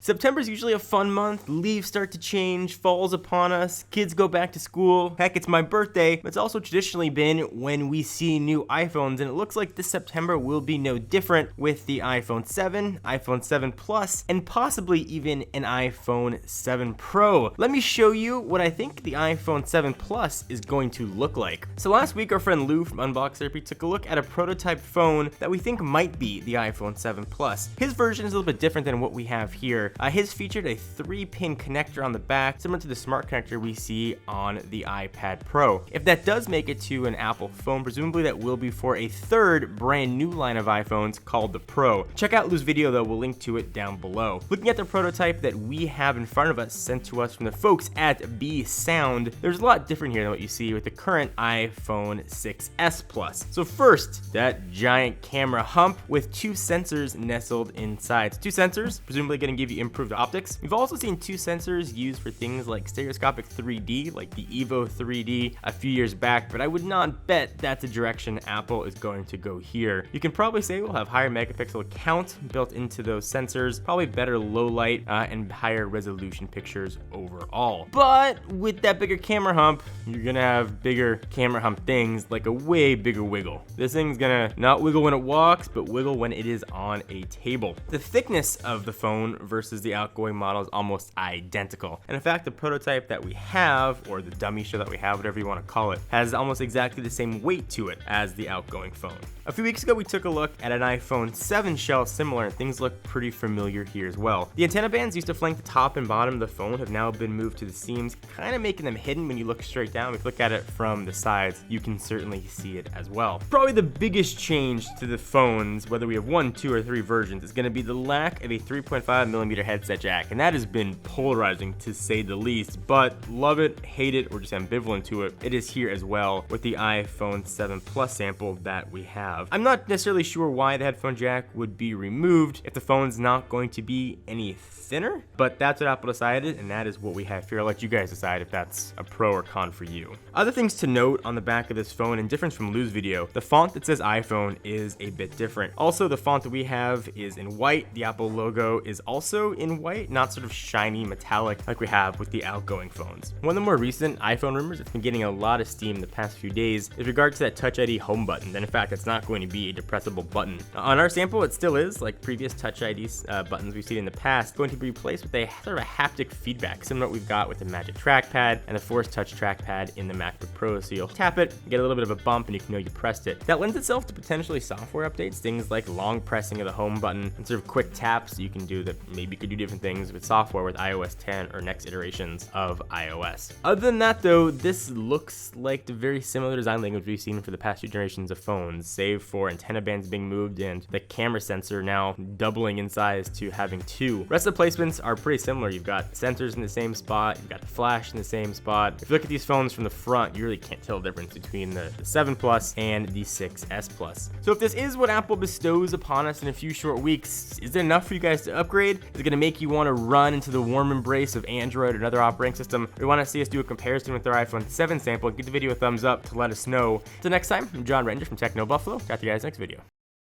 September's usually a fun month, leaves start to change, fall's upon us, kids go back to school, heck, it's my birthday, but it's also traditionally been when we see new iPhones, and it looks like this September will be no different with the iPhone 7, iPhone 7 Plus, and possibly even an iPhone 7 Pro. Let me show you what I think the iPhone 7 Plus is going to look like. So last week, our friend Lou from Unbox Therapy took a look at a prototype phone that we think might be the iPhone 7 Plus. His version is a little bit different than what we have here. His featured a 3-pin connector on the back, similar to the smart connector we see on the iPad Pro. If that does make it to an Apple phone, presumably that will be for a third brand new line of iPhones called the Pro. Check out Lou's video though, we'll link to it down below. Looking at the prototype that we have in front of us, sent to us from the folks at Besound, there's a lot different here than what you see with the current iPhone 6s Plus. So first, that giant camera hump with 2 sensors nestled inside. So 2 sensors, presumably going to give you improved optics. We've also seen 2 sensors used for things like stereoscopic 3D, like the Evo 3D a few years back, but I would not bet that's the direction Apple is going to go here. You can probably say we'll have higher megapixel count built into those sensors, probably better low light and higher resolution pictures overall. But with that bigger camera hump, you're gonna have bigger camera hump things like a way bigger wiggle. This thing's gonna not wiggle when it walks, but wiggle when it is on a table. The thickness of the phone versus the outgoing model is almost identical. And in fact, the prototype that we have, or the dummy show that we have, whatever you want to call it, has almost exactly the same weight to it as the outgoing phone. A few weeks ago, we took a look at an iPhone 7 shell similar, and things look pretty familiar here as well. The antenna bands used to flank the top and bottom of the phone have now been moved to the seams, kind of making them hidden when you look straight down. If you look at it from the sides, you can certainly see it as well. Probably the biggest change to the phones, whether we have 1, 2, or 3 versions, is going to be the lack of a 3.5mm headset jack, and that has been polarizing to say the least, but love it, hate it, or just ambivalent to it, it is here as well with the iPhone 7 Plus sample that we have. I'm not necessarily sure why the headphone jack would be removed if the phone's not going to be any thinner, but that's what Apple decided, and that is what we have here. I'll let you guys decide if that's a pro or con for you. Other things to note on the back of this phone, and difference from Lou's video, the font that says iPhone is a bit different. Also, the font that we have is in white. The Apple logo is also in white, not sort of shiny metallic like we have with the outgoing phones. One of the more recent iPhone rumors that's been getting a lot of steam the past few days is regard to that Touch ID home button, and in fact, it's not going to be a depressible button. On our sample, it still is, like previous Touch ID buttons we've seen in the past, going to be replaced with a sort of a haptic feedback, similar to what we've got with the Magic Trackpad and the Force Touch Trackpad in the MacBook Pro. So you'll tap it, get a little bit of a bump, and you can know you pressed it. That lends itself to potentially software updates, things like long pressing of the home button and sort of quick taps you can do that maybe could do different things with software with iOS 10 or next iterations of iOS. Other than that though, this looks like the very similar design language we've seen for the past few generations of phones, save for antenna bands being moved and the camera sensor now doubling in size to having 2. Rest of the placements are pretty similar. You've got sensors in the same spot, you've got the flash in the same spot. If you look at these phones from the front, you really can't tell the difference between the 7 Plus and the 6s Plus. So if this is what Apple bestows upon us in a few short weeks, is it enough for you guys to upgrade? Is it going to make you want to run into the warm embrace of Android or another operating system? Or you want to see us do a comparison with our iPhone 7 sample? Give the video a thumbs up to let us know. Until next time, I'm John Ranger from Techno Buffalo. Catch you guys next video.